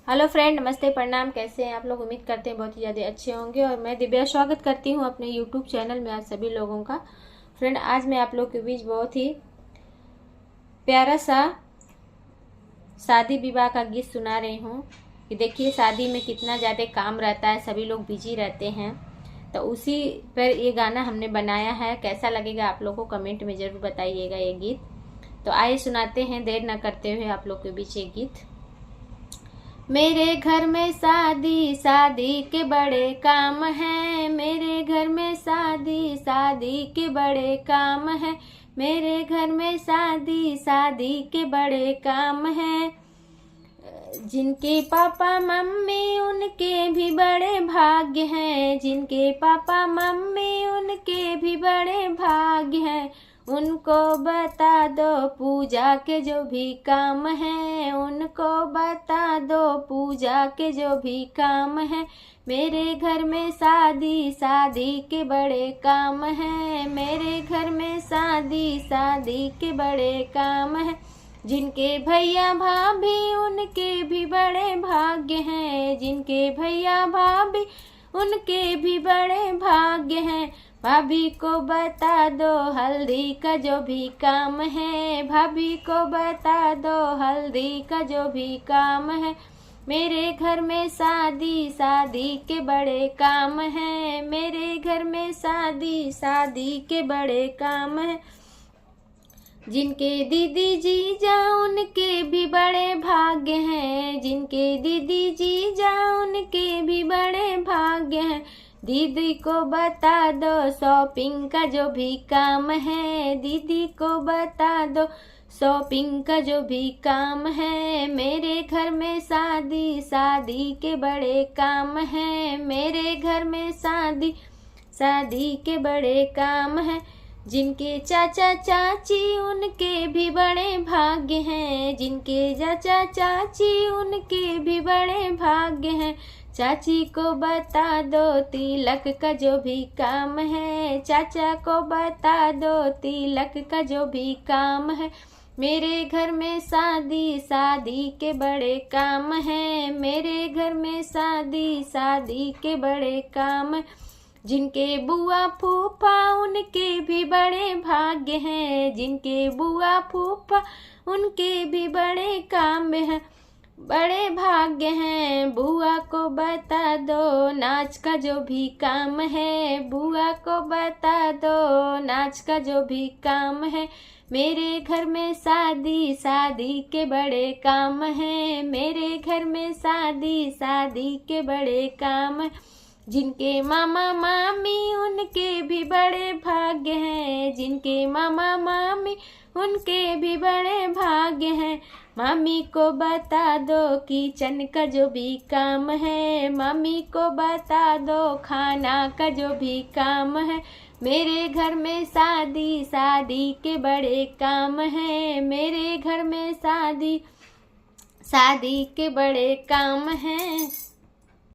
Hello friend, नमस्ते, प्रणाम। कैसे हैं आप लोग? उम्मीद करते हैं बहुत ही ज़्यादा अच्छे होंगे। और मैं दिव्या स्वागत करती हूं अपने यूट्यूब चैनल में आप सभी लोगों का। फ्रेंड, आज मैं आप लोग के बीच बहुत ही प्यारा सा शादी विवाह का गीत सुना रही हूं कि देखिए शादी में कितना ज़्यादा काम रहता है, सभी लोग बिजी रहते हैं। तो उसी पर ये गाना हमने बनाया है। कैसा लगेगा आप लोग को कमेंट में ज़रूर बताइएगा ये गीत। तो आइए सुनाते हैं, देर ना करते हुए आप लोग के बीच ये गीत। मेरे घर में शादी शादी के बड़े काम हैं। मेरे घर में शादी शादी के बड़े काम हैं। मेरे घर में शादी शादी के बड़े काम हैं। जिनके पापा मम्मी उनके भी बड़े भाग्य हैं। जिनके पापा मम्मी उनके भी बड़े भाग्य हैं। उनको बता दो पूजा के जो भी काम है। उनको बता दो पूजा के जो भी काम है। मेरे घर में शादी शादी के बड़े काम है। मेरे घर में शादी शादी के बड़े काम है। जिनके भैया भाभी उनके भी बड़े भाग्य हैं। जिनके भैया भाभी उनके भी बड़े भाग्य हैं। भाभी को बता दो हल्दी का जो भी काम है। भाभी को बता दो हल्दी का जो भी काम है। मेरे घर में शादी शादी के बड़े काम है। मेरे घर में शादी शादी के बड़े काम है। जिनके दीदी जीजा उनके भी बड़े भाग्य हैं। जिनके दीदी जीजा उनके भी बड़े भाग्य हैं। दीदी को बता दो शॉपिंग का जो भी काम है। दीदी को बता दो शॉपिंग का जो भी काम है। मेरे घर में शादी शादी के बड़े काम है। मेरे घर में शादी शादी के बड़े काम है। जिनके चाचा चाची उनके भी बड़े भाग्य हैं। जिनके चाचा चाची उनके भी बड़े भाग्य हैं। चाची को बता दो तिलक का जो भी काम है। चाचा को बता दो तिलक का जो भी काम है। मेरे घर में शादी शादी के बड़े काम है। मेरे घर में शादी शादी के बड़े काम है। जिनके बुआ फूफा उनके भी बड़े भाग्य हैं। जिनके बुआ फूफा उनके भी बड़े काम हैं, बड़े भाग्य हैं। बुआ को बता दो नाच का जो भी काम है। बुआ को बता दो नाच का जो भी काम है। मेरे घर में शादी शादी के बड़े काम हैं। मेरे घर में शादी शादी के बड़े काम है। जिनके मामा मामी उनके भी बड़े भाग्य हैं। जिनके मामा मामी उनके भी बड़े भाग्य हैं। मामी को बता दो किचन का जो भी काम है। मामी को बता दो खाना का जो भी काम है। मेरे घर में शादी शादी के बड़े काम हैं। मेरे घर में शादी शादी के बड़े काम हैं।